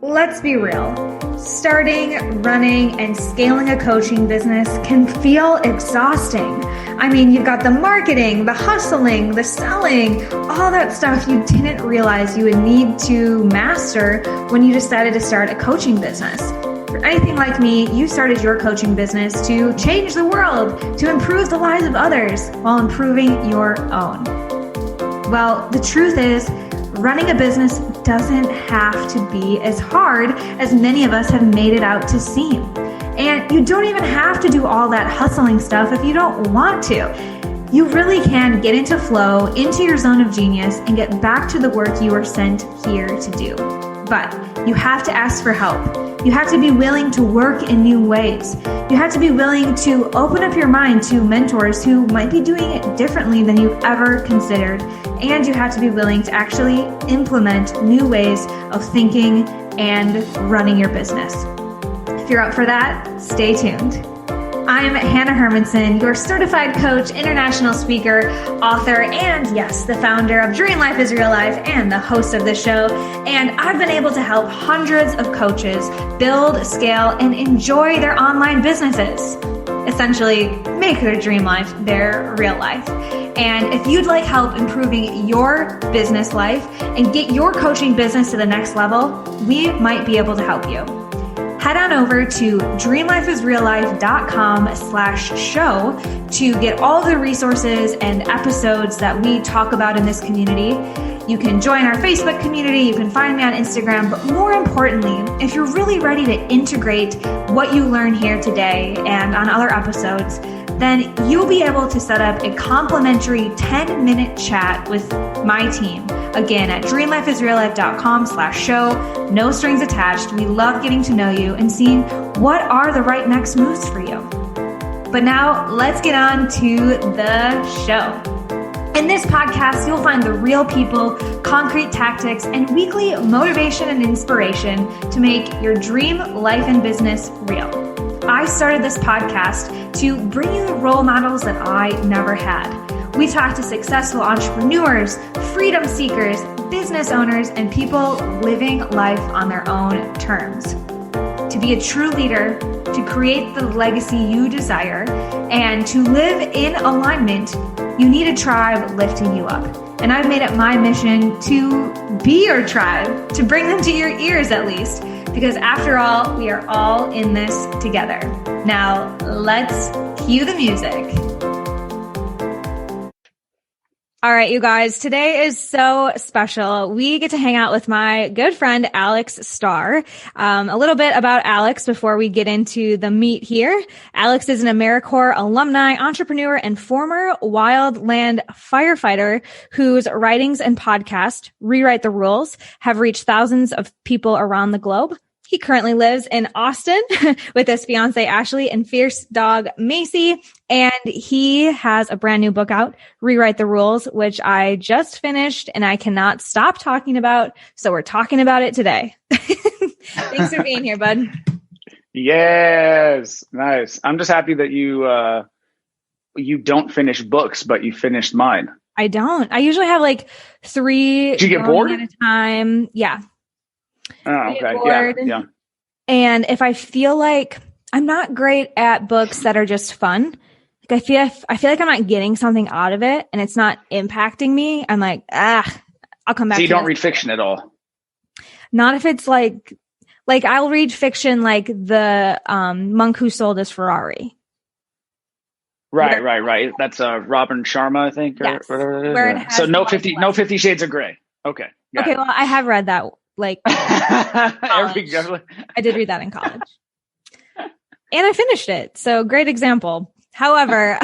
Let's be real. Starting, running, and scaling a coaching business can feel exhausting. I mean, you've got the marketing, the hustling, the selling, all that stuff you didn't realize you would need to master when you decided to start a coaching business. For anything like me, you started your coaching business to change the world, to improve the lives of others while improving your own. Well, the truth is, running a business doesn't have to be as hard as many of us have made it out to seem. And you don't even have to do all that hustling stuff if you don't want to. You really can get into flow, into your zone of genius, and get back to the work you were sent here to do. But you have to ask for help. You have to be willing to work in new ways. You have to be willing to open up your mind to mentors who might be doing it differently than you've ever considered. And you have to be willing to actually implement new ways of thinking and running your business. If you're up for that, stay tuned. I'm Hanna Hermanson, your certified coach, international speaker, author, and yes, the founder of Dream Life is Real Life and the host of this show. And I've been able to help hundreds of coaches build, scale, and enjoy their online businesses. Essentially, make their dream life their real life. And if you'd like help improving your business life and get your coaching business to the next level, we might be able to help you. Head on over to dreamlifeisreallife.com/show to get all the resources and episodes that we talk about in this community. You can join our Facebook community, you can find me on Instagram, but more importantly, if you're really ready to integrate what you learn here today and on other episodes, then you'll be able to set up a complimentary 10-minute chat with my team. Again, at dreamlifeisreallife.com/show, no strings attached. We love getting to know you and seeing what are the right next moves for you. But now let's get on to the show. In this podcast, you'll find the real people, concrete tactics, and weekly motivation and inspiration to make your dream life and business real. I started this podcast to bring you the role models that I never had. We talk to successful entrepreneurs, freedom seekers, business owners, and people living life on their own terms. To be a true leader, to create the legacy you desire, and to live in alignment, you need a tribe lifting you up. And I've made it my mission to be your tribe, to bring them to your ears at least, because after all, we are all in this together. Now, let's cue the music. All right, you guys, today is so special. We get to hang out with my good friend, Alex Starr. A little bit about Alex before we get into the meat here. Alex is an AmeriCorps alumni, entrepreneur, and former wildland firefighter whose writings and podcast, Rewrite the Rules, have reached thousands of people around the globe. He currently lives in Austin with his fiance, Ashley, and fierce dog, Macy. And he has a brand new book out, Rewrite the Rules, which I just finished and I cannot stop talking about. So we're talking about it today. Thanks for being here, bud. Yes. Nice. I'm just happy that you don't finish books, but you finished mine. I don't. I usually have like 3 Did you get bored at a time. Yeah. Oh, okay. Yeah. And if I feel like I'm not great at books that are just fun, like I feel like I'm not getting something out of it and it's not impacting me, I'm like, I'll come back. So you don't read fiction at all? Not if it's like I'll read fiction like the Monk Who Sold His Ferrari. Right. That's Robin Sharma, I think, or yes. whatever it is. Where it has so no 50 Shades of Grey. Okay. Okay. Well, I have read that. Like, I did read that in college and I finished it. So great example. However,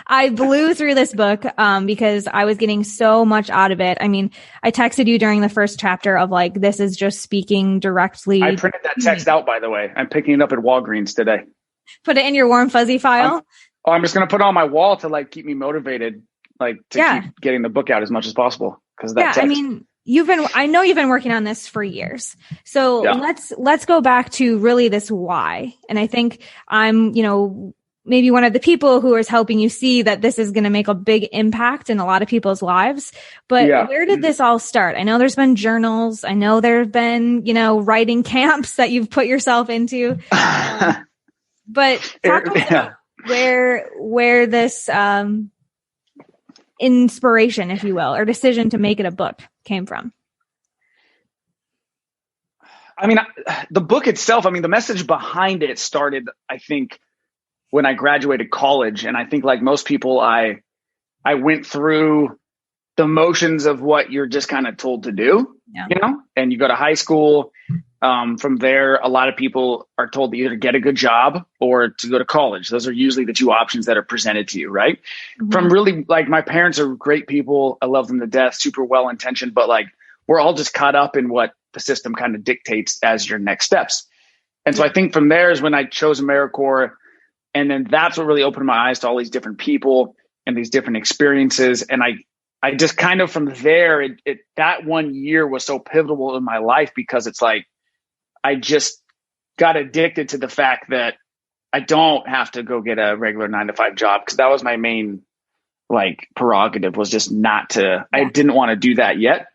I blew through this book, because I was getting so much out of it. I mean, I texted you during the first chapter of like, this is just speaking directly. I printed that text out, by the way. I'm picking it up at Walgreens today. Put it in your warm fuzzy file. I'm just going to put it on my wall to like keep me motivated, like to keep getting the book out as much as possible. Cause that text. I mean, I know you've been working on this for years. So let's go back to really this why. And I think I'm, maybe one of the people who is helping you see that this is going to make a big impact in a lot of people's lives. But where did this all start? I know there's been journals. I know there have been, writing camps that you've put yourself into. But talk about where this inspiration, if you will, or decision to make it a book came from. I mean, the book itself, I mean, the message behind it started, I think, when I graduated college. And I think like most people, I went through the motions of what you're just kind of told to do, and you go to high school. From there, a lot of people are told to either get a good job or to go to college. Those are usually the two options that are presented to you, right? Mm-hmm. From really, like, my parents are great people. I love them to death, super well-intentioned, but like, we're all just caught up in what the system kind of dictates as your next steps. And so I think from there is when I chose AmeriCorps. And then that's what really opened my eyes to all these different people and these different experiences. And I just kind of from there, that 1 year was so pivotal in my life because it's like, I just got addicted to the fact that I don't have to go get a regular 9-to-5 job. Cause that was my main like prerogative, was just not to, I didn't want to do that yet.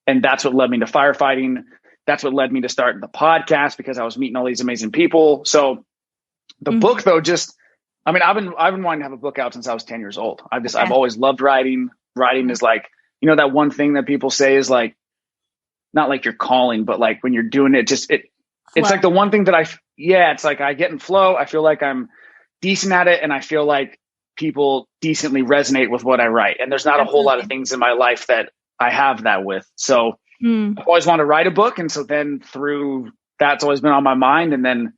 And that's what led me to firefighting. That's what led me to start the podcast because I was meeting all these amazing people. So the book though, I've been wanting to have a book out since I was 10 years old. I've always loved writing. Writing is like, that one thing that people say is like, not like your calling, but like when you're doing it, it's like the one thing that it's like I get in flow. I feel like I'm decent at it. And I feel like people decently resonate with what I write. And there's not a whole lot of things in my life that I have that with. So I've always wanted to write a book. And so then through that's always been on my mind. And then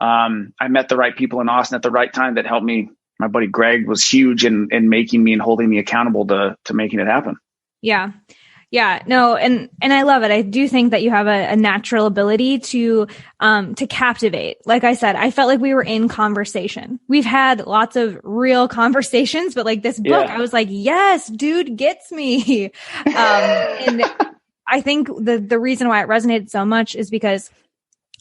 I met the right people in Austin at the right time that helped me. My buddy Greg was huge in making me and holding me accountable to making it happen. Yeah. Yeah, no. And I love it. I do think that you have a natural ability to captivate. Like I said, I felt like we were in conversation. We've had lots of real conversations, but like this book, I was like, yes, dude gets me. And I think the reason why it resonated so much is because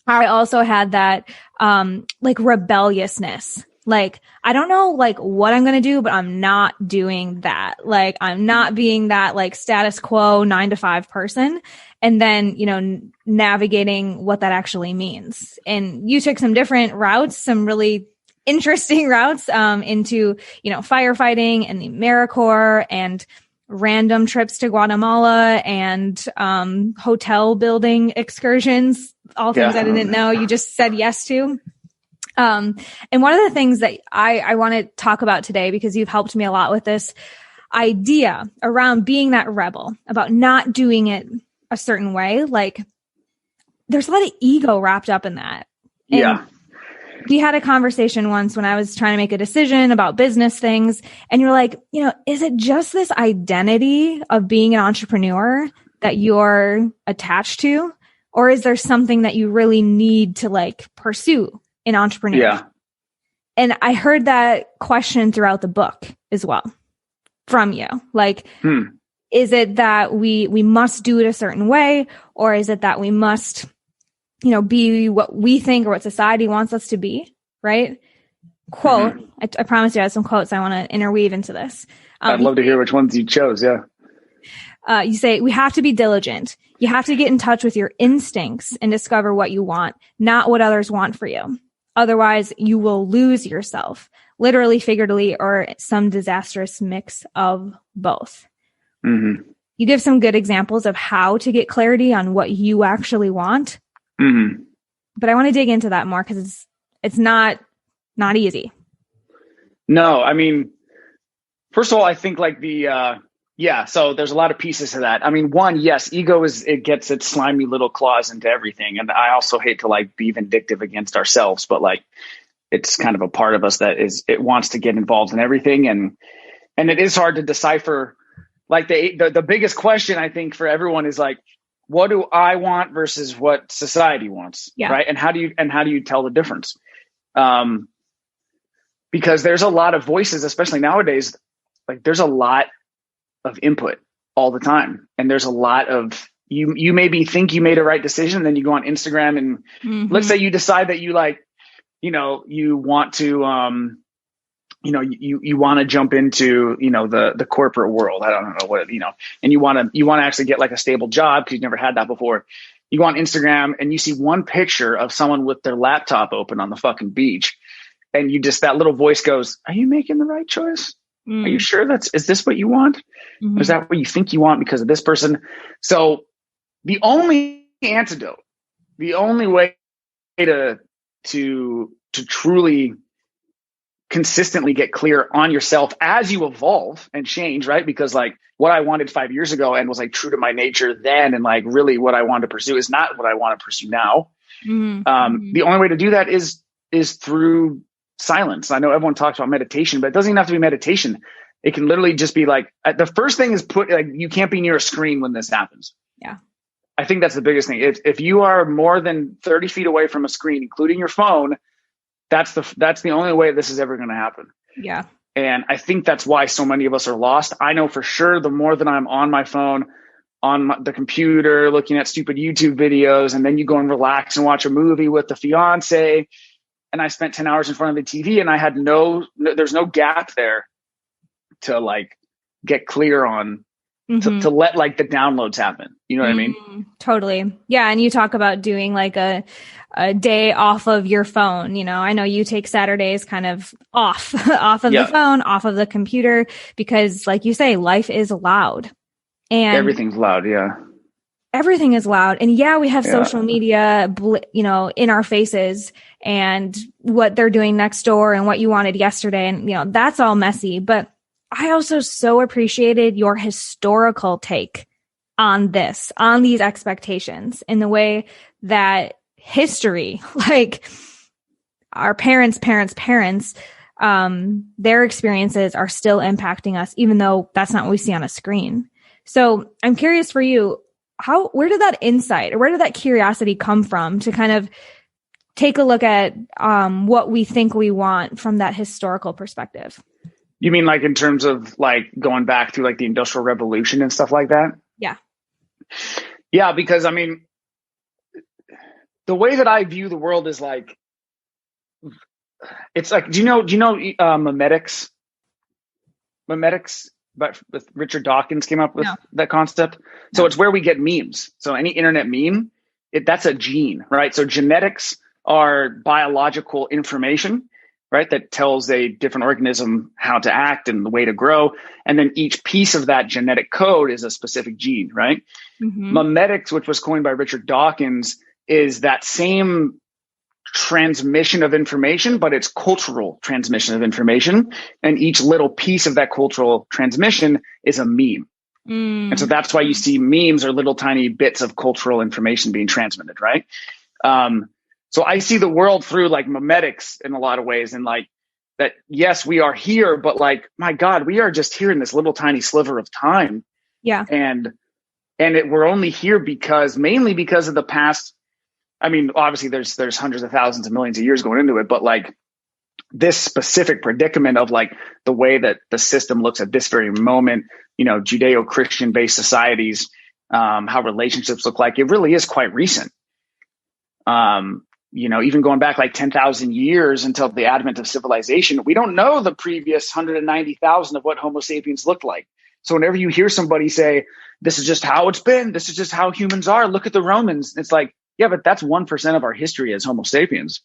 I also had that, like rebelliousness. Like, I don't know, like what I'm going to do, but I'm not doing that. Like, I'm not being that like status quo 9-to-5 person. And then, navigating what that actually means. And you took some different routes, some really interesting routes, into, firefighting and the AmeriCorps and random trips to Guatemala and, hotel building excursions, all things I didn't know you just said yes to. And one of the things that I want to talk about today, because you've helped me a lot with this idea around being that rebel, about not doing it a certain way. Like, there's a lot of ego wrapped up in that. And we had a conversation once when I was trying to make a decision about business things. And you're like, is it just this identity of being an entrepreneur that you're attached to? Or is there something that you really need to like pursue in entrepreneurship? Yeah. And I heard that question throughout the book as well from you. Like, is it that we must do it a certain way? Or is it that we must, be what we think or what society wants us to be? Right? Quote, I promise you I have some quotes I want to interweave into this. I'd love to hear which ones you chose. Yeah. You say, we have to be diligent. You have to get in touch with your instincts and discover what you want, not what others want for you. Otherwise, you will lose yourself, literally, figuratively, or some disastrous mix of both. You give some good examples of how to get clarity on what you actually want. But I want to dig into that more because it's not easy. No, I mean, first of all, I think like so there's a lot of pieces to that. I mean, one, yes, ego it gets its slimy little claws into everything. And I also hate to like be vindictive against ourselves, but like, it's kind of a part of us that it wants to get involved in everything. And it is hard to decipher. Like the biggest question I think for everyone is like, what do I want versus what society wants? Yeah. Right. And how do you tell the difference? Because there's a lot of voices, especially nowadays, like there's a lot of input all the time. And there's a lot of, you maybe think you made a right decision. Then you go on Instagram and let's say you decide that you like, you want to, you want to jump into, the corporate world. I don't know what, and you want to actually get like a stable job because you've never had that before. You go on Instagram and you see one picture of someone with their laptop open on the fucking beach. And that little voice goes, are you making the right choice? Are you sure is this what you want? Mm-hmm. Or is that what you think you want because of this person? So the only antidote, the only way to truly consistently get clear on yourself as you evolve and change, right? Because like what I wanted 5 years ago and was like true to my nature then, and like really what I wanted to pursue is not what I want to pursue now. Mm-hmm. The only way to do that is through silence. I know everyone talks about meditation, but it doesn't even have to be meditation. It can literally just be like, the first thing is you can't be near a screen when this happens. Yeah. I think that's the biggest thing. If you are more than 30 feet away from a screen, including your phone, that's the only way this is ever going to happen. Yeah. And I think that's why so many of us are lost. I know for sure the more that I'm on my phone, on the computer, looking at stupid YouTube videos, and then you go and relax and watch a movie with the fiance, and I spent 10 hours in front of the TV and I had there's no gap there to like get clear on, to let like the downloads happen. You know what I mean? Totally. Yeah. And you talk about doing like a day off of your phone. I know you take Saturdays kind of off of the phone, off of the computer, because like you say, life is loud and everything's loud. Yeah. Everything is loud. And we have social media, in our faces and what they're doing next door and what you wanted yesterday. And, that's all messy. But I also so appreciated your historical take on these expectations, in the way that history, like our parents, their experiences are still impacting us, even though that's not what we see on a screen. So I'm curious for you, where did that insight or where did that curiosity come from to kind of take a look at what we think we want from that historical perspective? You mean like in terms of like going back to like the Industrial Revolution and stuff like that? Yeah. Yeah, because I mean, the way that I view the world is like, it's like, do you know memetics? Memetics, but with Richard Dawkins came up with that concept. So it's where we get memes. So any internet meme, that's a gene, right? So genetics are biological information, right? That tells a different organism how to act and the way to grow. And then each piece of that genetic code is a specific gene, right? Mm-hmm. Memetics, which was coined by Richard Dawkins, is that same transmission of information, but it's cultural transmission of information. And each little piece of that cultural transmission is a meme. And so that's why you see memes are little tiny bits of cultural information being transmitted, right? So I see the world through like memetics in a lot of ways, and like that, yes, we are here, but like, my God, we are just here in this little tiny sliver of time. Yeah. And we're only here mainly because of the past. I mean, obviously there's hundreds of thousands of millions of years going into it, but like this specific predicament of like the way that the system looks at this very moment, Judeo-Christian based societies, how relationships look like, it really is quite recent. Even going back like 10,000 years until the advent of civilization, we don't know the previous 190,000 of what Homo sapiens looked like. So whenever you hear somebody say, this is just how it's been, this is just how humans are, look at the Romans, it's like, yeah, but that's 1% of our history as Homo sapiens.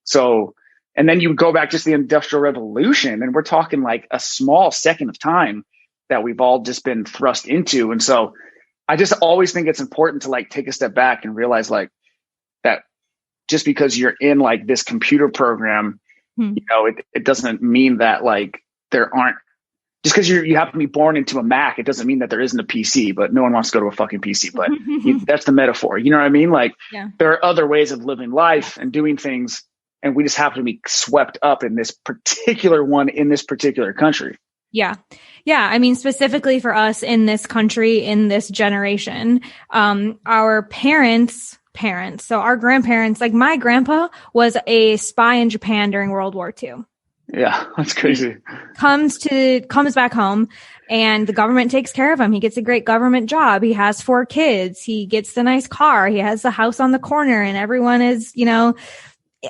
So, and then you go back just the Industrial Revolution, and we're talking like a small second of time that we've all just been thrust into. And so I just always think it's important to like take a step back and realize like that just because you're in like this computer program, it doesn't mean that like there aren't, just because you happen to be born into a Mac, it doesn't mean that there isn't a PC, but no one wants to go to a fucking PC, but that's the metaphor. You know what I mean? Like there are other ways of living life and doing things, and we just happen to be swept up in this particular one in this particular country. Yeah. Yeah. I mean, specifically for us in this country, in this generation, our parents, so our grandparents, like my grandpa was a spy in Japan during World War II. Yeah, that's crazy. Comes back home, and the government takes care of him. He gets a great government job. He has 4 kids. He gets the nice car. He has the house on the corner, and everyone is,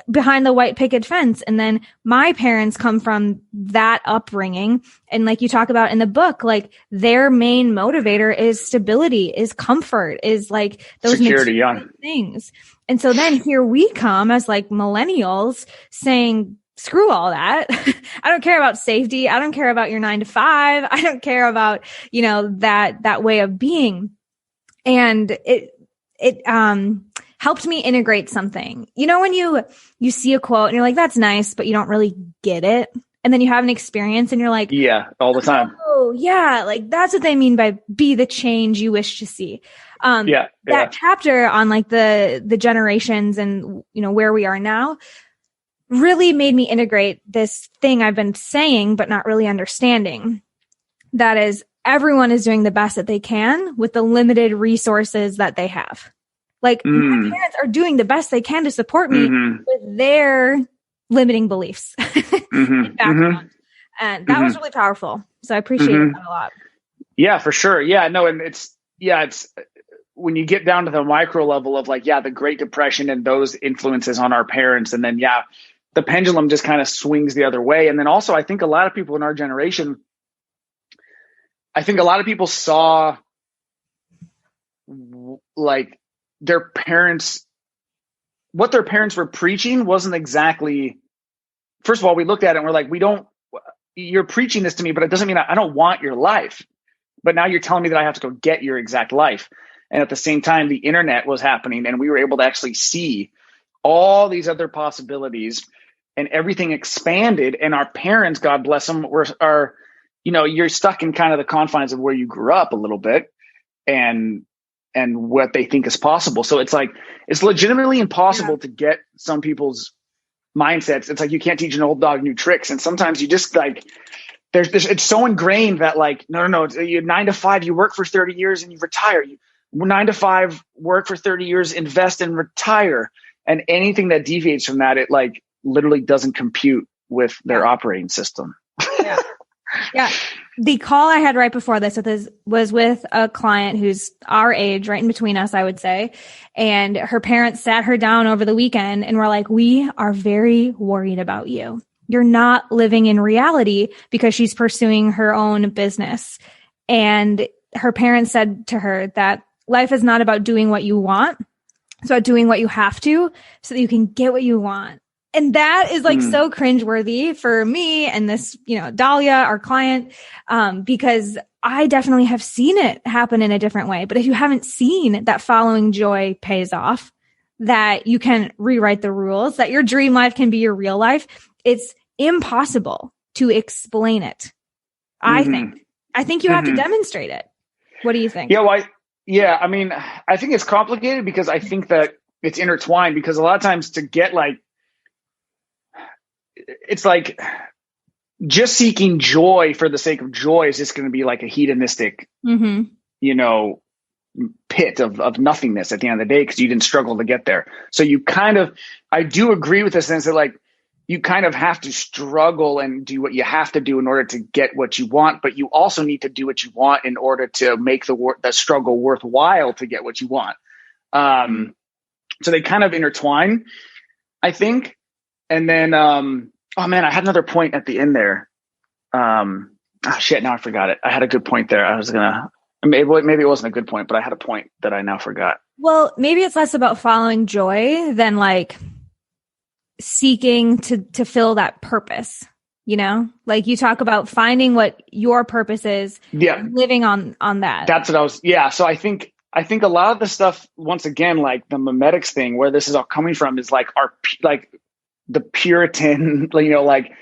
behind the white picket fence. And then my parents come from that upbringing. And like you talk about in the book, like their main motivator is stability, is comfort, is like those security, material things. And so then here we come as like millennials saying, screw all that. I don't care about safety. I don't care about your 9 to 5. I don't care about, that way of being. And it helped me integrate something. When you see a quote and you're like, that's nice, but you don't really get it. And then you have an experience and you're like, yeah, all the time. Oh yeah. Like that's what they mean by be the change you wish to see. That chapter on like the generations and, where we are now really made me integrate this thing I've been saying, but not really understanding. That is, everyone is doing the best that they can with the limited resources that they have. Like my parents are doing the best they can to support me with their limiting beliefs and background. And that was really powerful. So I appreciate that a lot. Yeah, for sure. Yeah, no. And it's when you get down to the micro level of like, the Great Depression and those influences on our parents. And then, the pendulum just kind of swings the other way. And then also I think a lot of people in our generation, saw like their parents, what their parents were preaching wasn't exactly, first of all, we looked at it and we're like, you're preaching this to me, but it doesn't mean I don't want your life. But now you're telling me that I have to go get your exact life. And at the same time, the internet was happening and we were able to actually see all these other possibilities and everything expanded. And our parents, God bless them, you're stuck in kind of the confines of where you grew up a little bit and what they think is possible. So it's like, it's legitimately impossible to get some people's mindsets. It's like, you can't teach an old dog new tricks. And sometimes you just like, there's this, it's so ingrained that like, no, you're 9 to 5, you work for 30 years and you retire. You 9 to 5, work for 30 years, invest and retire. And anything that deviates from that, it like literally doesn't compute with their operating system. Yeah. The call I had right before this was with a client who's our age, right in between us, I would say. And her parents sat her down over the weekend and were like, we are very worried about you. You're not living in reality, because she's pursuing her own business. And her parents said to her that life is not about doing what you want. It's about doing what you have to so that you can get what you want. And that is like so cringeworthy for me and this, Dahlia, our client, because I definitely have seen it happen in a different way. But if you haven't seen that following joy pays off, that you can rewrite the rules, that your dream life can be your real life, it's impossible to explain it. I think you have to demonstrate it. What do you think? I mean, I think it's complicated because I think that it's intertwined, because a lot of times to get like, it's like just seeking joy for the sake of joy is just going to be like a hedonistic, pit of nothingness at the end of the day, because you didn't struggle to get there. So I do agree with the sense that like you kind of have to struggle and do what you have to do in order to get what you want, but you also need to do what you want in order to make the struggle worthwhile to get what you want. So they kind of intertwine, I think. And then, I had another point at the end there. Now I forgot it. I had a good point there. Maybe it wasn't a good point, but I had a point that I now forgot. Well, maybe it's less about following joy than like seeking to fill that purpose, like you talk about finding what your purpose is, living on that. That's what I was. Yeah. So I think a lot of the stuff, once again, like the mimetics thing, where this is all coming from is like the Puritan, like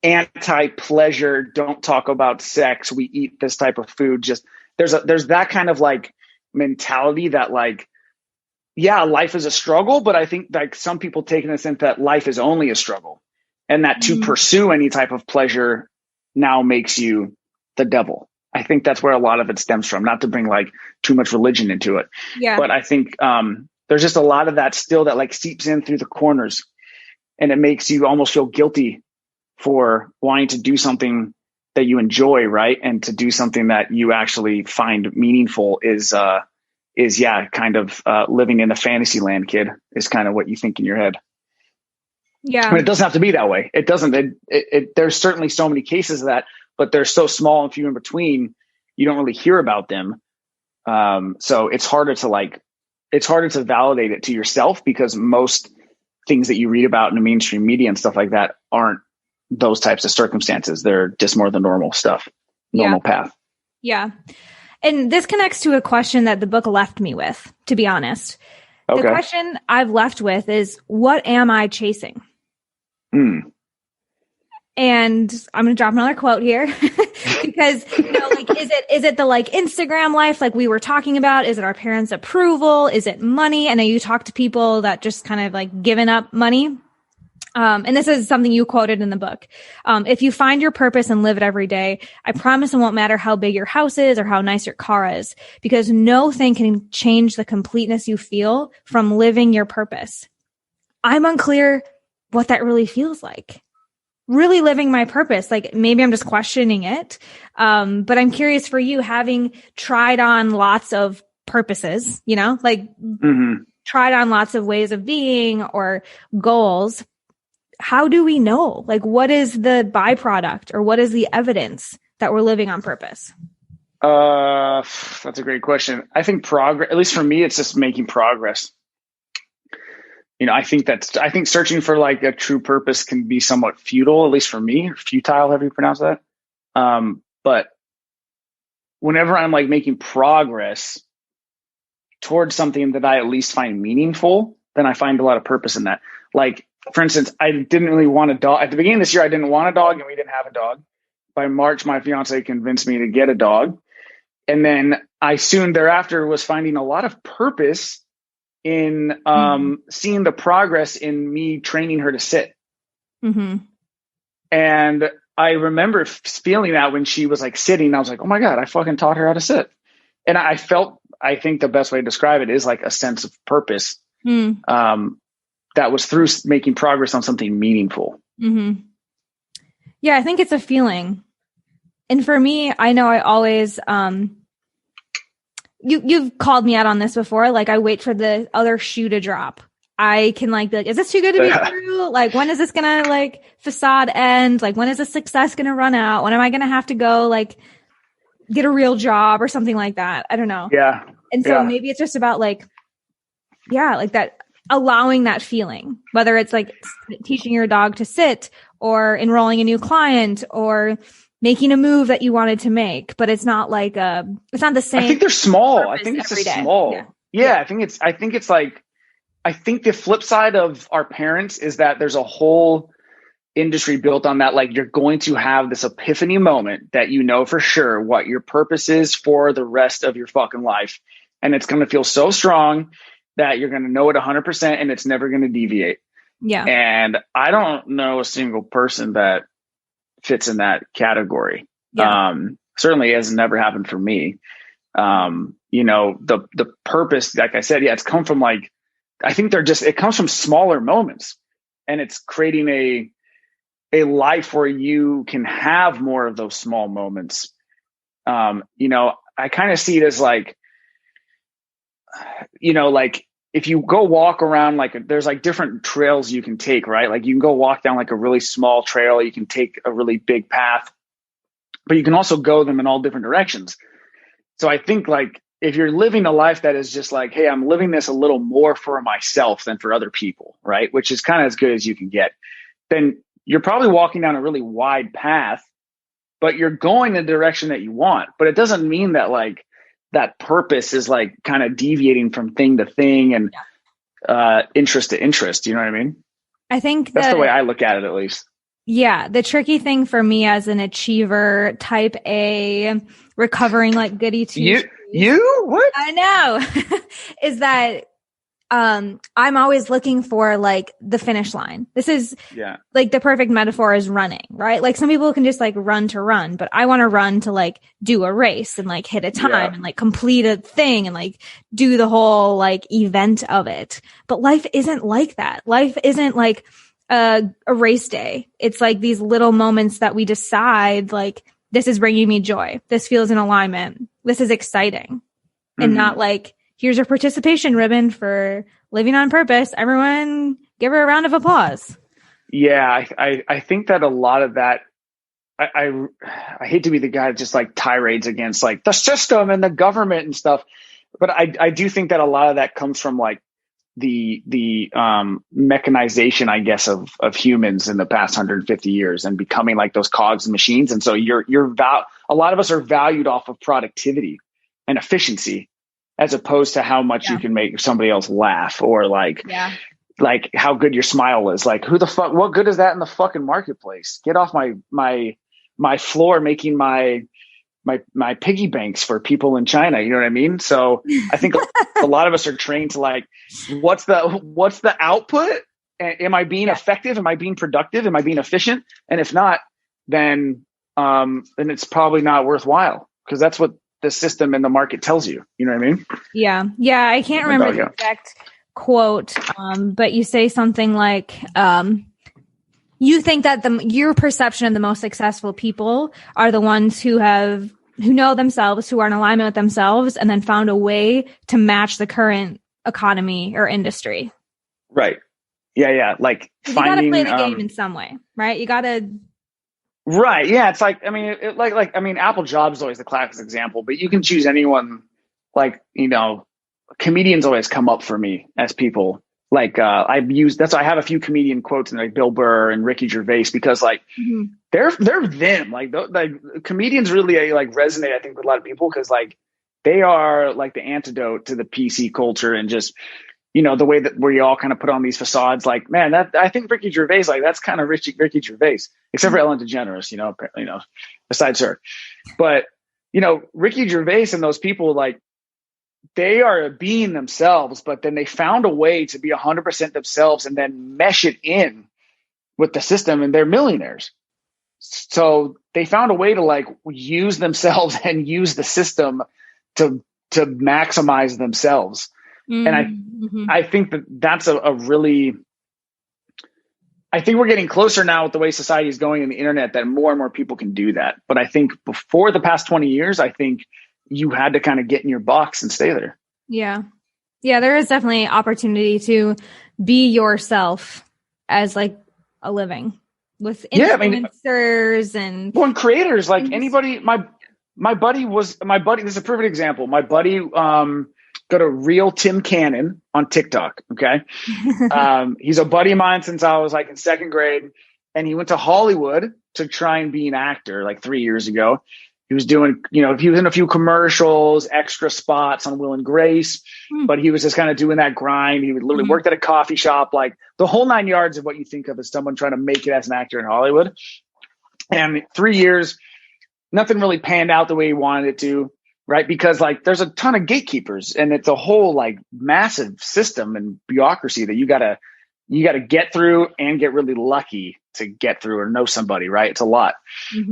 anti-pleasure, don't talk about sex, we eat this type of food. Just there's that kind of like mentality that like, life is a struggle, but I think like some people take in the sense that life is only a struggle, and that to pursue any type of pleasure now makes you the devil. I think that's where a lot of it stems from, not to bring like too much religion into it. Yeah. But I think there's just a lot of that still that like seeps in through the corners. And it makes you almost feel guilty for wanting to do something that you enjoy, right? And to do something that you actually find meaningful is kind of living in a fantasy land, kid, is kind of what you think in your head. Yeah. But it doesn't have to be that way. It doesn't, there's certainly so many cases of that, but they're so small and few in between, you don't really hear about them. So it's harder to validate it to yourself, because most things that you read about in the mainstream media and stuff like that aren't those types of circumstances. They're just more the normal stuff, normal path. Yeah. And this connects to a question that the book left me with, to be honest. Okay. The question I've left with is, what am I chasing? And I'm going to drop another quote here because, like, is it the like Instagram life, like we were talking about? Is it our parents' approval? Is it money? I know you talk to people that just kind of like given up money. And this is something you quoted in the book. If you find your purpose and live it every day, I promise it won't matter how big your house is or how nice your car is, because no thing can change the completeness you feel from living your purpose. I'm unclear what that really feels like. Really living my purpose. Like, maybe I'm just questioning it. But I'm curious for you, having tried on lots of purposes, tried on lots of ways of being or goals. How do we know? Like, what is the byproduct, or what is the evidence that we're living on purpose? That's a great question. I think progress, at least for me, it's just making progress. I think searching for like a true purpose can be somewhat futile, at least for me. Futile, however you pronounce that. But whenever I'm like making progress towards something that I at least find meaningful, then I find a lot of purpose in that. Like, for instance, I didn't really want a dog. At the beginning of this year, I didn't want a dog, and we didn't have a dog. By March, my fiance convinced me to get a dog. And then I soon thereafter was finding a lot of purpose in seeing the progress in me training her to sit. Mm-hmm. And I remember feeling that when she was like sitting, I was like, oh my God, I fucking taught her how to sit. And I think the best way to describe it is like a sense of purpose. That was through making progress on something meaningful. Mm-hmm. Yeah, I think it's a feeling. And for me, I know I always, you've called me out on this before. Like, I wait for the other shoe to drop. I can like be like, is this too good to be true? Like, when is this going to like facade end? Like, when is the success going to run out? When am I going to have to go like get a real job or something like that? I don't know. Yeah. And so maybe it's just about like that, allowing that feeling, whether it's like teaching your dog to sit or enrolling a new client or making a move that you wanted to make, but it's not like it's not the same. I think they're small. I think it's just small. Yeah. I think it's like, I think the flip side of our parents is that there's a whole industry built on that. Like, you're going to have this epiphany moment that for sure what your purpose is for the rest of your fucking life. And it's going to feel so strong that you're going to know it 100% and it's never going to deviate. Yeah. And I don't know a single person that fits in that category. Yeah. Certainly has never happened for me. The purpose, like I said, it's come from like, I think it comes from smaller moments, and it's creating a life where you can have more of those small moments. I kind of see it as like, like if you go walk around, like there's like different trails you can take, right? Like you can go walk down like a really small trail. You can take a really big path, but you can also go them in all different directions. So I think like if you're living a life that is just like, hey, I'm living this a little more for myself than for other people, right? Which is kind of as good as you can get. Then you're probably walking down a really wide path, but you're going the direction that you want. But it doesn't mean that like that purpose is like kind of deviating from thing to thing and interest to interest. You know what I mean? I think that's the way I look at it, at least. Yeah. The tricky thing for me as an achiever, type A, recovering like goody two. You? What? I know. Is that I'm always looking for like the finish line. This is like the perfect metaphor is running, right? Like some people can just like run to run, but I want to run to like do a race and like hit a time and like complete a thing and like do the whole like event of it. But life isn't like that. Life isn't like a race day. It's like these little moments that we decide like, this is bringing me joy. This feels in alignment. This is exciting. And not like, here's your participation ribbon for living on purpose. Everyone give her a round of applause. Yeah, I think that a lot of that, I hate to be the guy that just like tirades against like the system and the government and stuff, but I do think that a lot of that comes from like the mechanization, I guess, of humans in the past 150 years and becoming like those cogs and machines. And so a lot of us are valued off of productivity and efficiency, as opposed to how much you can make somebody else laugh, or like how good your smile is. Like, who the fuck, what good is that in the fucking marketplace? Get off my floor making my piggy banks for people in China. You know what I mean? So I think a lot of us are trained to like, what's the output? Am I being effective? Am I being productive? Am I being efficient? And if not, then it's probably not worthwhile, because that's what the system and the market tells you. You know what I mean? Yeah. Yeah. I can't remember the exact quote, but you say something like, you think that your perception of the most successful people are the ones who know themselves, who are in alignment with themselves, and then found a way to match the current economy or industry. Right. Yeah. Like you got to play the game in some way, right? You got to. Right. Yeah. It's like, I mean, Apple Jobs is always the classic example, but you can choose anyone. Like, comedians always come up for me as people. Like, I have a few comedian quotes in like Bill Burr and Ricky Gervais, because like they're them. Like comedians really like resonate, I think, with a lot of people, because like they are like the antidote to the PC culture and just, the way that where you all kind of put on these facades. Like, man, I think Ricky Gervais, like that's kind of Ricky Gervais, except for Ellen DeGeneres, besides her. But Ricky Gervais and those people, like, they are being themselves, but then they found a way to be 100% themselves and then mesh it in with the system, and they're millionaires. So they found a way to like use themselves and use the system to maximize themselves. And I think that's a really, I think we're getting closer now with the way society is going in the internet, that more and more people can do that. But I think before the past 20 years, I think you had to kind of get in your box and stay there. Yeah. Yeah. There is definitely opportunity to be yourself as like a living with influencers and creators, like anybody. My buddy, this is a perfect example. My buddy, go to Real Tim Cannon on TikTok. Okay. He's a buddy of mine since I was like in second grade, and he went to Hollywood to try and be an actor like 3 years ago. He was doing, he was in a few commercials, extra spots on Will and Grace, but he was just kind of doing that grind. He would literally worked at a coffee shop, like the whole 9 yards of what you think of as someone trying to make it as an actor in Hollywood. And 3 years, nothing really panned out the way he wanted it to, right? Because like there's a ton of gatekeepers, and it's a whole like massive system and bureaucracy that you gotta get through and get really lucky to get through or know somebody, right? It's a lot.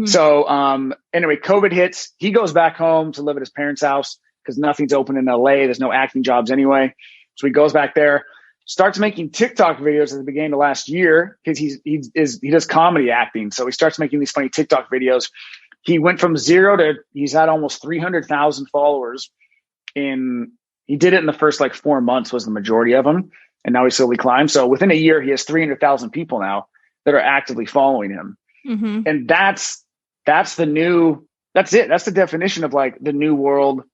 So anyway, COVID hits. He goes back home to live at his parents' house because nothing's open in LA. There's no acting jobs anyway. So he goes back there, starts making TikTok videos at the beginning of last year, because he does comedy acting. So he starts making these funny TikTok videos. He went from 0 to he's had almost 300,000 followers he did it in the first like 4 months was the majority of them. And now he slowly climbed. So within a year, he has 300,000 people now that are actively following him. And that's it. That's the definition of like the new world,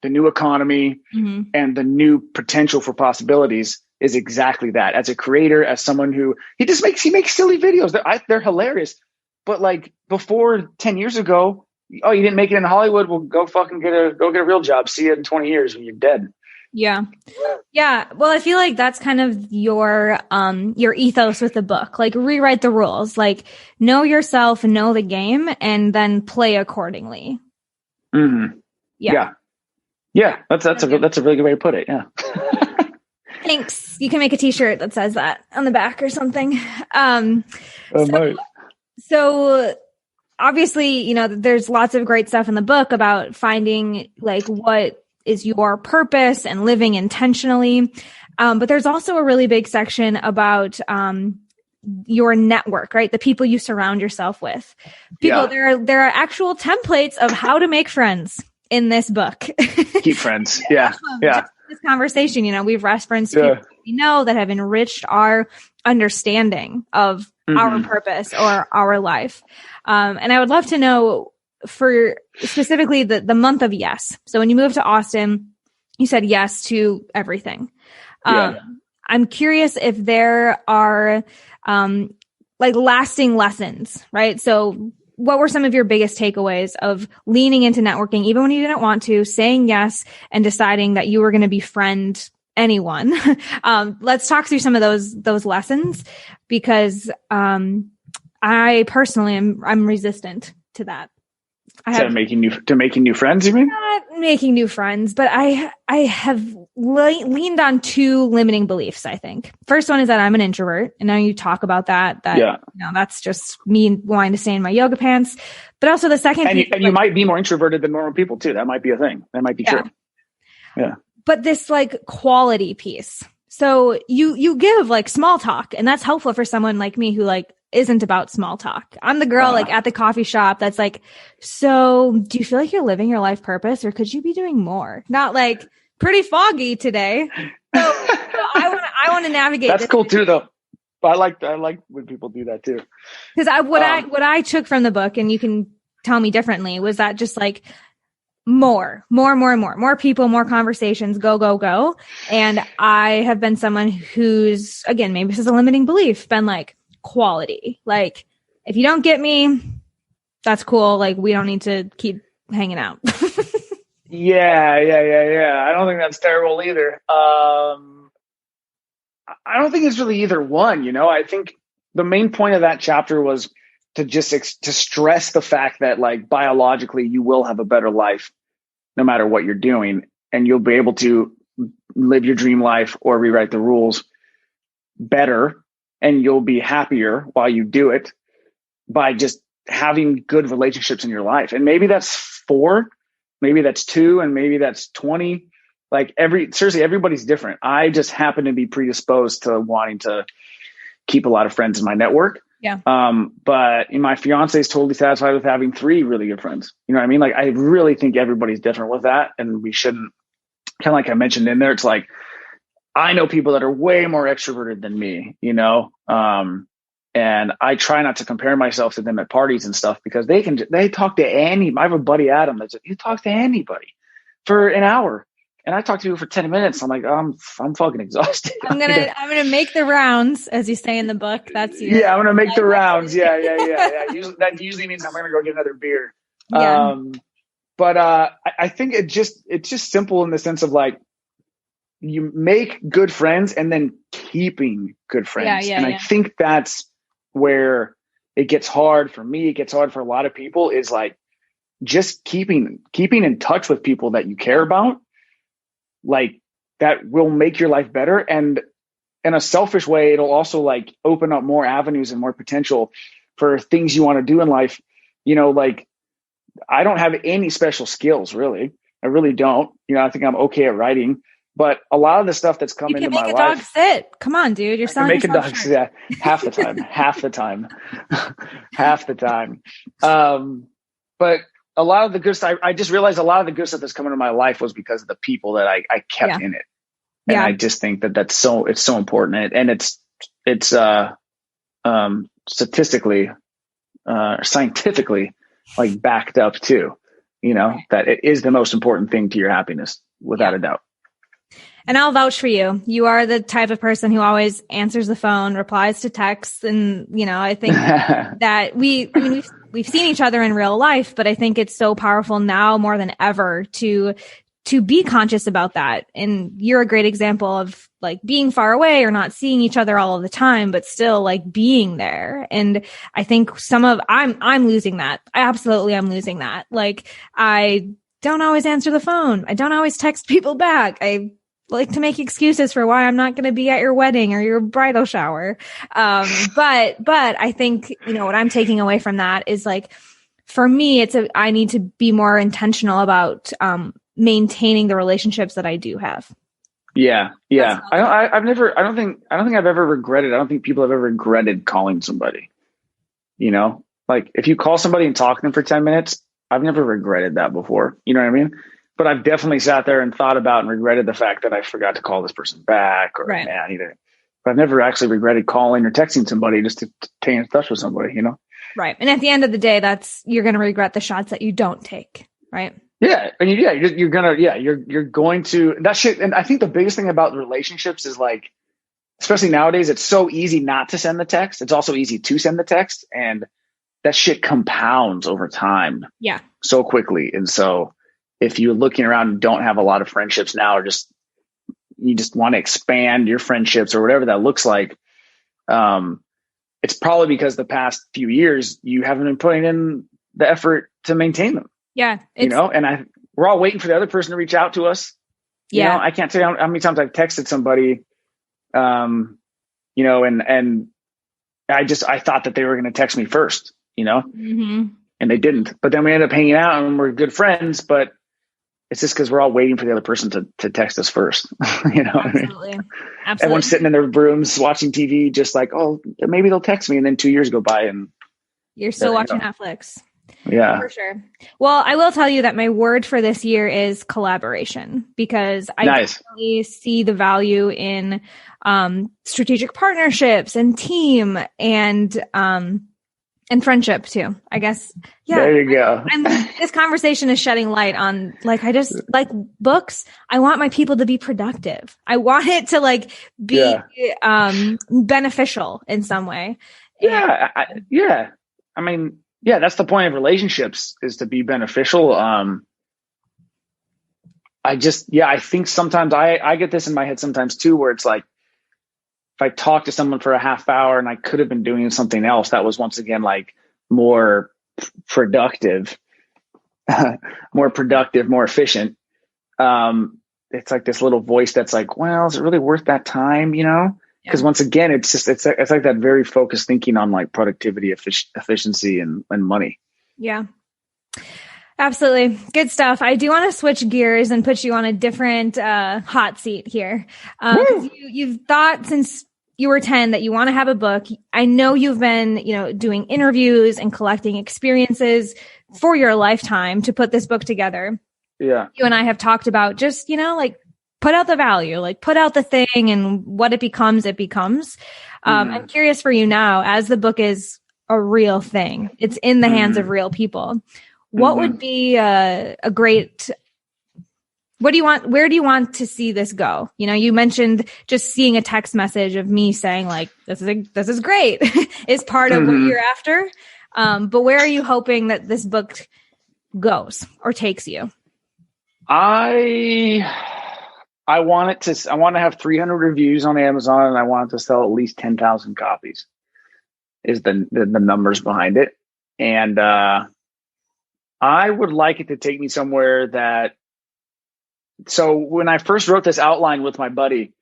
the new economy, and the new potential for possibilities is exactly that. As a creator, as someone who he makes silly videos. They're hilarious. But like before 10 years ago, oh, you didn't make it in Hollywood? Well, go fucking get a real job. See you in 20 years when you're dead. Yeah. Yeah. Well, I feel like that's kind of your ethos with the book. Like rewrite the rules, like know yourself, know the game, and then play accordingly. Yeah. That's a really good way to put it. Yeah. Thanks. You can make a t-shirt that says that on the back or something. So obviously, there's lots of great stuff in the book about finding like what is your purpose and living intentionally. But there's also a really big section about your network, right? The people you surround yourself with. There are actual templates of how to make friends in this book. Keep friends. Yeah. this conversation, we've referenced people we know that have enriched our understanding of our purpose or our life. And I would love to know for specifically the month of yes. So when you moved to Austin, you said yes to everything. I'm curious if there are like lasting lessons, right? So what were some of your biggest takeaways of leaning into networking, even when you didn't want to, saying yes and deciding that you were going to befriend anyone? Let's talk through some of those lessons, because I personally I'm resistant to that. Making new friends, you mean? Not making new friends, but I have leaned on two limiting beliefs, I think. First one is that I'm an introvert. And now you talk about that that's just me wanting to stay in my yoga pants. But also the second piece, you might be more introverted than normal people too. That might be a thing. That might be true. Yeah. But this like quality piece. So you give like small talk, and that's helpful for someone like me who like isn't about small talk. I'm the girl like at the coffee shop that's like, so do you feel like you're living your life purpose, or could you be doing more? Not like pretty foggy today. So I want to navigate. That's cool too, though. I like when people do that too. Because what I took from the book, and you can tell me differently, was that just like more people, more conversations, go. And I have been someone who's, again, maybe this is a limiting belief, been like quality. Like if you don't get me, that's cool. Like we don't need to keep hanging out. Yeah. I don't think that's terrible either. I don't think it's really either one. I think the main point of that chapter was to just to stress the fact that like biologically you will have a better life no matter what you're doing, and you'll be able to live your dream life or rewrite the rules better, and you'll be happier while you do it by just having good relationships in your life. And maybe that's 4, maybe that's 2, and maybe that's 20. Like seriously, everybody's different. I just happen to be predisposed to wanting to keep a lot of friends in my network. Yeah. But my fiance is totally satisfied with having 3 really good friends. You know what I mean? Like, I really think everybody's different with that. And we shouldn't, kind of like I mentioned in there, it's like, I know people that are way more extroverted than me, and I try not to compare myself to them at parties and stuff, because they talk to I have a buddy, Adam, that's you talk to anybody for an hour. And I talked to you for 10 minutes. I'm like, I'm fucking exhausted. I'm gonna make the rounds, as you say in the book. That's I'm gonna make the rounds. Yeah. That usually means I'm gonna go get another beer. Yeah. But I think it's just simple in the sense of like, you make good friends and then keeping good friends. I think that's where it gets hard for me. It gets hard for a lot of people, is like just keeping in touch with people that you care about. Like that will make your life better. And in a selfish way, it'll also like open up more avenues and more potential for things you want to do in life. Like I don't have any special skills, really. I really don't. I think I'm okay at writing, but a lot of the stuff that's come into my life. You can make a dog sit. Come on, dude. You're selling yourself short. Make a dog sit. Half the time. But a lot of the good stuff, I just realized a lot of the good stuff that's coming into my life was because of the people that I kept in it. And I just think it's so important. And it's statistically, scientifically like backed up too, that it is the most important thing to your happiness without a doubt. And I'll vouch for you. You are the type of person who always answers the phone, replies to texts. And, I think that we've seen each other in real life, but I think it's so powerful now more than ever to be conscious about that. And you're a great example of like being far away or not seeing each other all of the time, but still like being there. And I think I'm losing that. I absolutely am losing that. Like I don't always answer the phone. I don't always text people back. I like to make excuses for why I'm not going to be at your wedding or your bridal shower. But I think, what I'm taking away from that is like, for me, I need to be more intentional about, maintaining the relationships that I do have. Yeah. I don't think I've ever regretted. I don't think people have ever regretted calling somebody, like if you call somebody and talk to them for 10 minutes, I've never regretted that before. You know what I mean? but I've definitely sat there and thought about and regretted the fact that I forgot to call this person back, or Right. man, I need to. But I've never actually regretted calling or texting somebody just to stay in touch with somebody, you know? Right. And at the end of the day, you're going to regret the shots that you don't take. Right. Yeah. And you're going to that shit. And I think the biggest thing about relationships is like, especially nowadays, it's so easy not to send the text. It's also easy to send the text, and that shit compounds over time. Yeah. So quickly. And so if you're looking around and don't have a lot of friendships now, or you just want to expand your friendships or whatever that looks like, it's probably because the past few years you haven't been putting in the effort to maintain them. Yeah. And we're all waiting for the other person to reach out to us. Yeah. You know, I can't tell you how many times I've texted somebody, and I thought that they were going to text me first, and they didn't, but then we ended up hanging out and we're good friends, but it's just because we're all waiting for the other person to text us first. Absolutely. Absolutely. Everyone's sitting in their rooms watching TV, just like, oh, maybe they'll text me. And then 2 years go by and you're still watching Netflix. Yeah, for sure. Well, I will tell you that my word for this year is collaboration, because I definitely see the value in strategic partnerships and team and friendship too, I guess. Yeah. There you go. This conversation is shedding light on, like, I just like books. I want my people to be productive. I want it to be beneficial in some way. Yeah. I mean, that's the point of relationships, is to be beneficial. I think sometimes I get this in my head sometimes too, where it's like, if I talk to someone for a half hour and I could have been doing something else that was, once again, like more productive, more efficient. It's like this little voice that's like, well, is it really worth that time? Because once again, it's like that very focused thinking on like productivity, efficiency, and money. Yeah. Absolutely. Good stuff. I do want to switch gears and put you on a different hot seat here. You've thought since you were 10 that you want to have a book. I know you've been, doing interviews and collecting experiences for your lifetime to put this book together. Yeah. You and I have talked about just, put out the value, put out the thing, and what it becomes, it becomes. I'm curious for you now, as the book is a real thing, it's in the hands of real people. What would be a great, where do you want to see this go? You mentioned just seeing a text message of me saying like, this is great is part of what you're after. But where are you hoping that this book goes or takes you? I want to have 300 reviews on Amazon, and I want it to sell at least 10,000 copies is the numbers behind it. And, I would like it to take me somewhere so when I first wrote this outline with my buddy,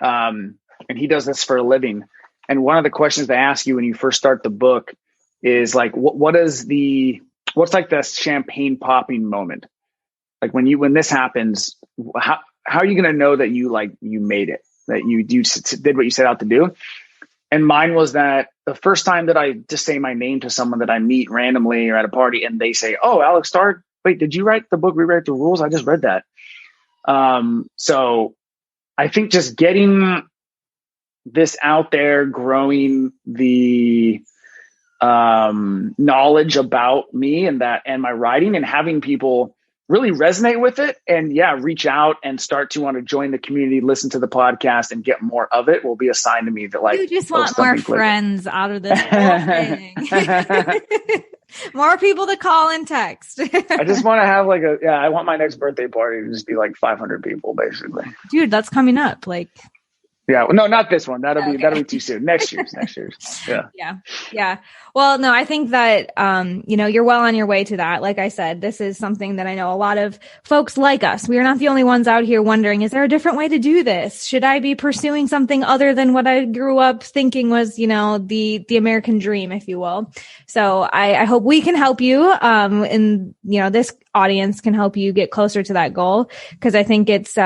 and he does this for a living, and one of the questions they ask you when you first start the book is like, what's like the champagne popping moment? Like when this happens, how are you going to know that you made it, that you did what you set out to do? And mine was that the first time that I just say my name to someone that I meet randomly or at a party, and they say, "Oh, Alex Starr, wait, did you write the book Rewrite the Rules? I just read that." So I think just getting this out there, growing the knowledge about me and my writing, and having people really resonate with it and reach out and start to want to join the community, listen to the podcast, and get more of it will be a sign to me that you just want more friends out of this whole thing. More people to call and text. I just want to have I want my next birthday party to just be like 500 people basically. Dude, that's coming up. Yeah, no, not this one. That'll be too soon. Next year's. Yeah. Yeah. Well, no, I think that, you're well on your way to that. Like I said, this is something that I know a lot of folks like us. We are not the only ones out here wondering, is there a different way to do this? Should I be pursuing something other than what I grew up thinking was, the American dream, if you will? So I hope we can help you. And, this audience can help you get closer to that goal. 'Cause I think it's,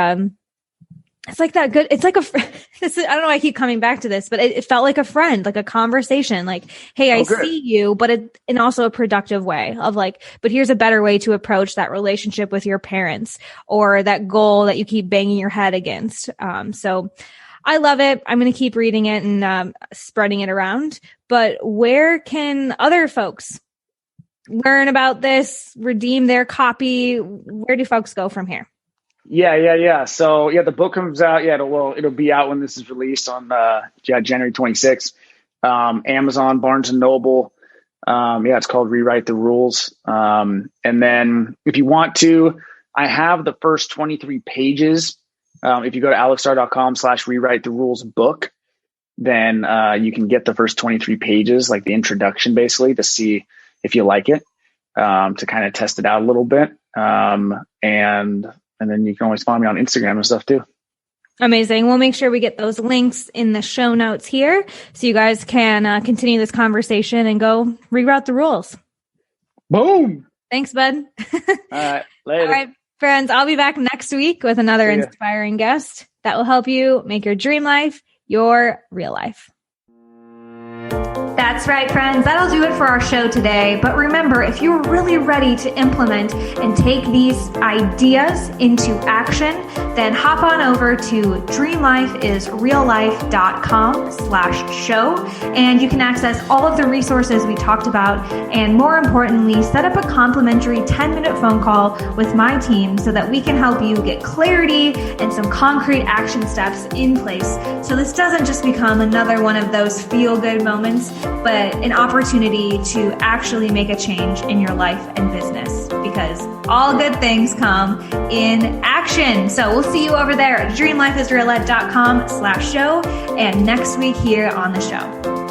It's like that good. It's like I don't know why I keep coming back to this, but it felt like a friend, like a conversation, like, hey, I see you, but in also a productive way of like, but here's a better way to approach that relationship with your parents or that goal that you keep banging your head against. So I love it. I'm going to keep reading it and spreading it around, but where can other folks learn about this, redeem their copy? Where do folks go from here? Yeah. So the book comes out. It'll be out when this is released on January 26th. Amazon, Barnes and Noble. It's called Rewrite the Rules. And then if you want to, I have the first 23 pages. If you go to alexstarr.com/rewrite the rules book, then you can get the first 23 pages, like the introduction, basically, to see if you like it, to kind of test it out a little bit. And then you can always find me on Instagram and stuff too. Amazing. We'll make sure we get those links in the show notes here so you guys can continue this conversation and go reroute the rules. Boom. Thanks, bud. All right. Later. All right, friends. I'll be back next week with another inspiring guest that will help you make your dream life your real life. That's right, friends. That'll do it for our show today. But remember, if you're really ready to implement and take these ideas into action, then hop on over to dreamlifeisreallife.com/show, and you can access all of the resources we talked about, and more importantly, set up a complimentary 10-minute phone call with my team so that we can help you get clarity and some concrete action steps in place, so this doesn't just become another one of those feel-good moments, but an opportunity to actually make a change in your life and business, because all good things come in action. So we'll see you over there at dreamlifeisreallife.com/show and next week here on the show.